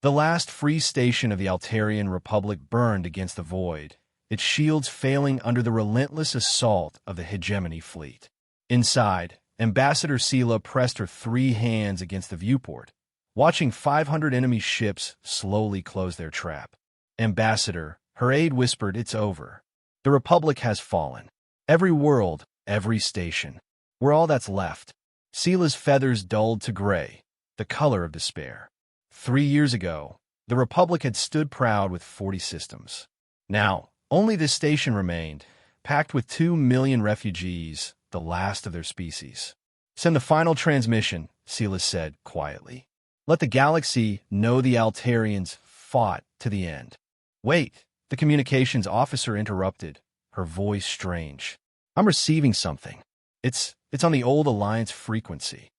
The last free station of the Altarian Republic burned against the void, its shields failing under the relentless assault of the hegemony fleet. Inside, Ambassador Sela pressed her 3 hands against the viewport, watching 500 enemy ships slowly close their trap. Ambassador, her aide whispered, "It's over. The Republic has fallen. Every world, every station. We're all that's left." Sela's feathers dulled to gray, the color of despair. 3 years ago, the Republic had stood proud with 40 systems. Now, only this station remained, packed with 2 million refugees, the last of their species. "Send the final transmission," Sela said quietly. "Let the galaxy know the Altarians fought to the end." "Wait," the communications officer interrupted, her voice strange. "I'm receiving something. It's on the old Alliance frequency."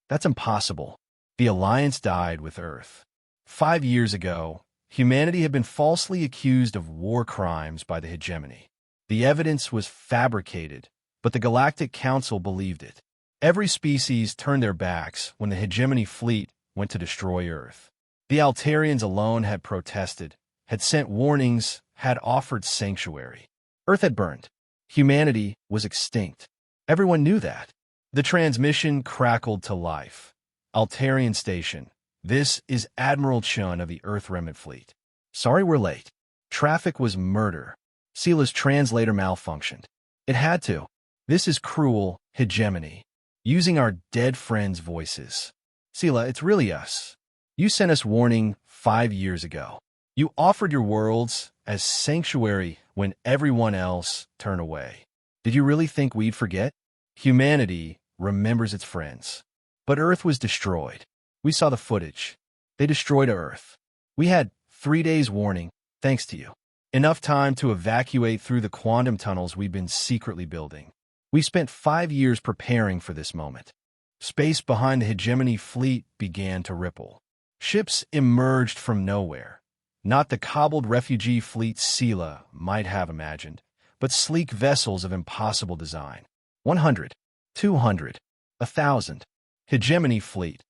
"That's impossible. The Alliance died with Earth. 5 years ago, humanity had been falsely accused of war crimes by the hegemony. The evidence was fabricated, but the Galactic Council believed it. Every species turned their backs when the hegemony fleet went to destroy Earth. The Altarians alone had protested, had sent warnings, had offered sanctuary. Earth had burned. Humanity was extinct. Everyone knew that. The transmission crackled to life. "Altarian Station, this is Admiral Chun of the Earth Remnant Fleet. Sorry we're late. Traffic was murder." Sela's translator malfunctioned. It had to. "This is cruel hegemony. Using our dead friends' voices. Sela, it's really us. You sent us warning 5 years ago. You offered your worlds as sanctuary when everyone else turned away. Did you really think we'd forget? Humanity remembers its friends. But Earth was destroyed. We saw the footage. They destroyed Earth. We had 3 days warning, thanks to you. Enough time to evacuate through the quantum tunnels we've been secretly building. We spent 5 years preparing for this moment." Space behind the hegemony fleet began to ripple. Ships emerged from nowhere. Not the cobbled refugee fleet Sela might have imagined, but sleek vessels of impossible design. 100, 200, 1,000. Hegemony fleet.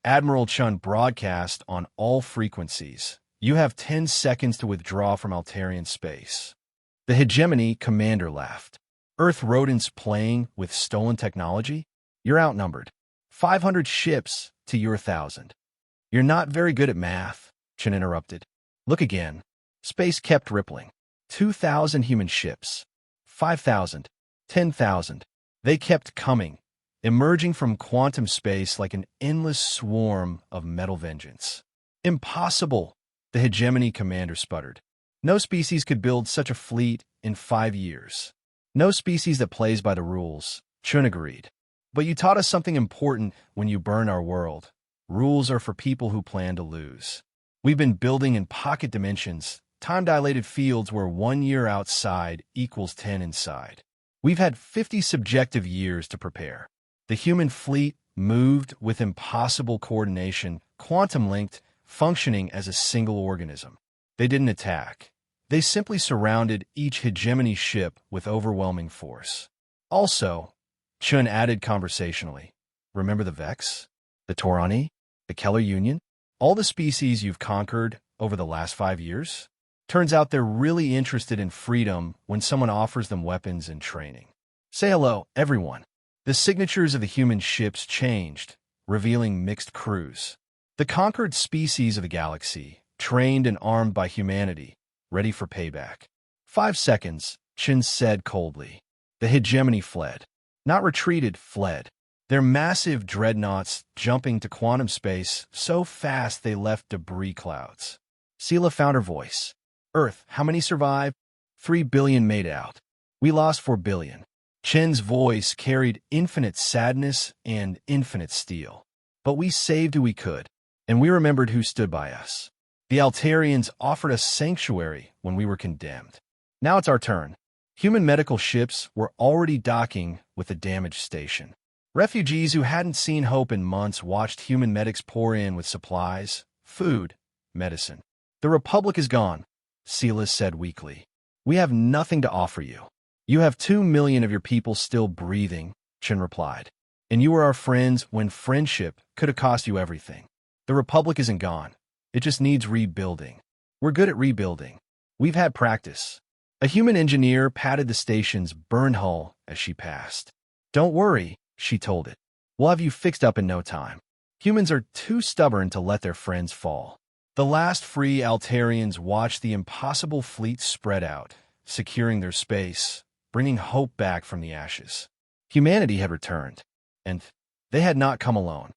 Admiral Chun broadcast on all frequencies. "You have 10 seconds to withdraw from Altarian space." The hegemony commander laughed. "Earth rodents playing with stolen technology? You're outnumbered. 500 ships to your 1,000. "You're not very good at math," Chun interrupted. "Look again." Space kept rippling. 2,000 human ships. 5,000. 10,000. They kept coming, emerging from quantum space like an endless swarm of metal vengeance. "Impossible," the hegemony commander sputtered. "No species could build such a fleet in 5 years. No species that plays by the rules," Chun agreed. "But you taught us something important when you burned our world. Rules are for people who plan to lose. We've been building in pocket dimensions, time-dilated fields where 1 year outside equals 10 inside. We've had 50 subjective years to prepare. The human fleet moved with impossible coordination, quantum-linked, functioning as a single organism. They didn't attack. They simply surrounded each hegemony ship with overwhelming force. Also," Chun added conversationally, "remember the Vex? The Torani? The Keller Union? All the species you've conquered over the last 5 years? Turns out they're really interested in freedom when someone offers them weapons and training. Say hello, everyone." The signatures of the human ships changed, revealing mixed crews. The conquered species of the galaxy, trained and armed by humanity, ready for payback. 5 seconds, Chun said coldly. The hegemony fled. Not retreated, fled. Their massive dreadnoughts jumping to quantum space so fast they left debris clouds. Sela found her voice. "Earth, how many survived?" 3 billion made out. "We lost 4 billion. Chen's voice carried infinite sadness and infinite steel. "But we saved who we could, and we remembered who stood by us. The Altarians offered us sanctuary when we were condemned. Now it's our turn." Human medical ships were already docking with the damaged station. Refugees who hadn't seen hope in months watched human medics pour in with supplies, food, medicine. "The Republic is gone," Sela said weakly. "We have nothing to offer you." "You have 2 million of your people still breathing," Chun replied. "And you were our friends when friendship could have cost you everything. The Republic isn't gone. It just needs rebuilding. We're good at rebuilding. We've had practice. A human engineer patted the station's burned hull as she passed. Don't worry, she told it. We'll have you fixed up in no time. Humans are too stubborn to let their friends fall. The last free Altarians watched the impossible fleet spread out, securing their space, bringing hope back from the ashes. Humanity had returned, and they had not come alone.